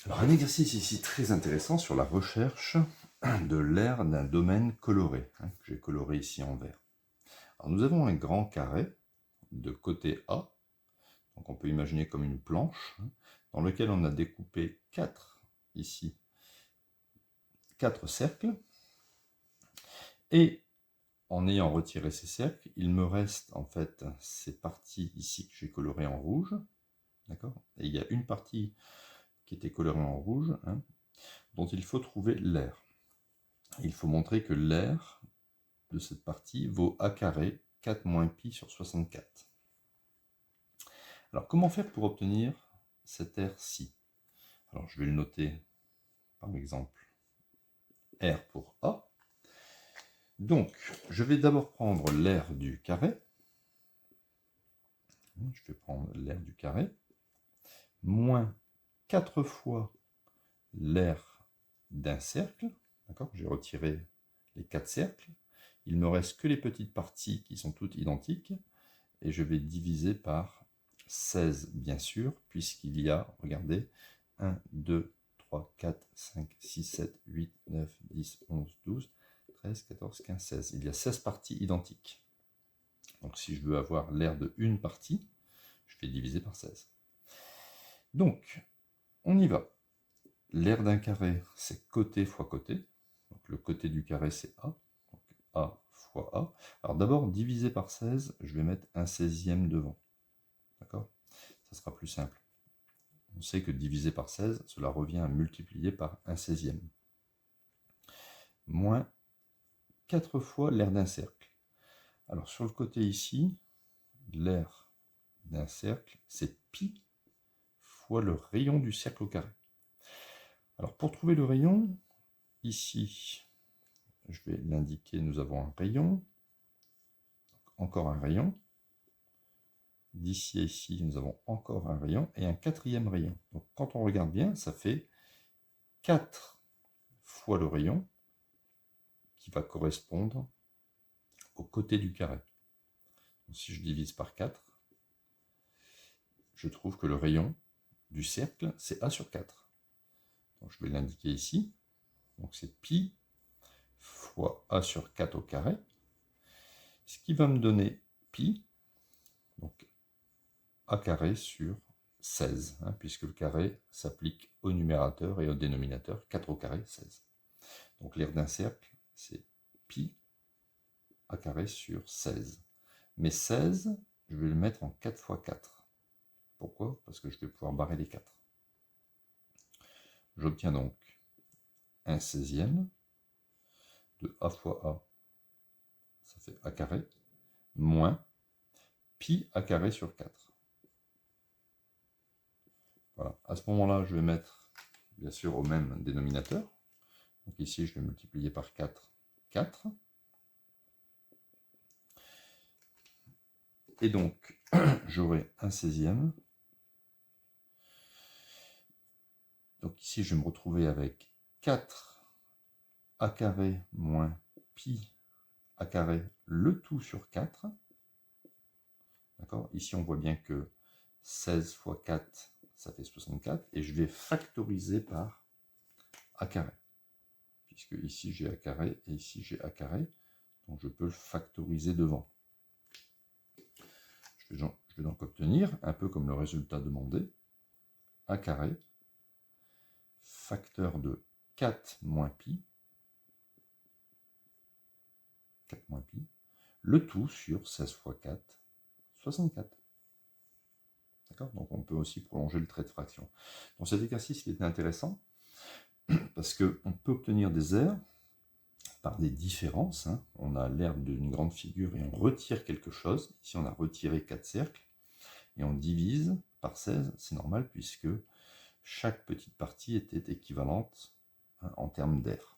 Alors, un exercice ici très intéressant sur la recherche de l'aire d'un domaine coloré, que j'ai coloré ici en vert. Alors, nous avons un grand carré de côté A, donc on peut imaginer comme une planche, dans lequel on a découpé ici, quatre cercles, et en ayant retiré ces cercles, il me reste en fait ces parties ici que j'ai colorées en rouge, d'accord? Et il y a une partie qui était colorée en rouge, dont il faut trouver l'aire. Il faut montrer que l'aire de cette partie vaut a carré 4 moins pi sur 64. Alors, comment faire pour obtenir cette aire-ci? Alors, je vais le noter, par exemple, R pour A. Donc, je vais d'abord prendre l'aire du carré. Je vais prendre l'aire du carré, moins 4 fois l'aire d'un cercle. D'accord? J'ai retiré les 4 cercles. Il me reste que les petites parties qui sont toutes identiques. Et je vais diviser par 16, bien sûr, puisqu'il y a, regardez, 1, 2, 3, 4, 5, 6, 7, 8, 9, 10, 11, 12, 13, 14, 15, 16. Il y a 16 parties identiques. Donc si je veux avoir l'aire de une partie, je vais diviser par 16. Donc, on y va. L'aire d'un carré, c'est côté fois côté. Donc le côté du carré, c'est A. Donc A fois A. Alors d'abord, divisé par 16, je vais mettre un 16e devant. D'accord? Ça sera plus simple. On sait que divisé par 16, cela revient à multiplier par un 16e. Moins 4 fois l'aire d'un cercle. Alors sur le côté ici, l'aire d'un cercle, c'est pi fois le rayon du cercle au carré. Alors pour trouver le rayon, ici, je vais l'indiquer, nous avons un rayon, encore un rayon. D'ici à ici, nous avons encore un rayon et un quatrième rayon. Donc quand on regarde bien, ça fait 4 fois le rayon qui va correspondre au côté du carré. Donc, si je divise par 4, je trouve que le rayon du cercle, c'est A sur 4. Donc, je vais l'indiquer ici. Donc c'est pi fois A sur 4 au carré, ce qui va me donner pi, donc A carré sur 16, puisque le carré s'applique au numérateur et au dénominateur, 4 au carré, 16. Donc l'aire d'un cercle, c'est pi A carré sur 16. Mais 16, je vais le mettre en 4 fois 4. Pourquoi? Parce que je vais pouvoir barrer les 4. J'obtiens donc un 16e de A fois A, ça fait A carré, moins pi A carré sur 4. Voilà. À ce moment-là, je vais mettre, bien sûr, au même dénominateur. Donc ici, je vais multiplier par 4, 4. Et donc, j'aurai un 16e. Donc ici, je vais me retrouver avec 4 A carré moins pi A carré, le tout sur 4. D'accord? Ici, on voit bien que 16 fois 4, ça fait 64. Et je vais factoriser par A carré. Puisque ici, j'ai A carré et ici, j'ai A carré. Donc, je peux le factoriser devant. Je vais donc obtenir, un peu comme le résultat demandé, A carré, facteur de 4 moins pi, 4 moins pi, le tout sur 16 fois 4, 64. D'accord? Donc on peut aussi prolonger le trait de fraction. Donc cet exercice, il est intéressant, parce qu'on peut obtenir des aires par des différences. On a l'aire d'une grande figure et on retire quelque chose. Ici, on a retiré 4 cercles, et on divise par 16, c'est normal, puisque chaque petite partie était équivalente en termes d'aire.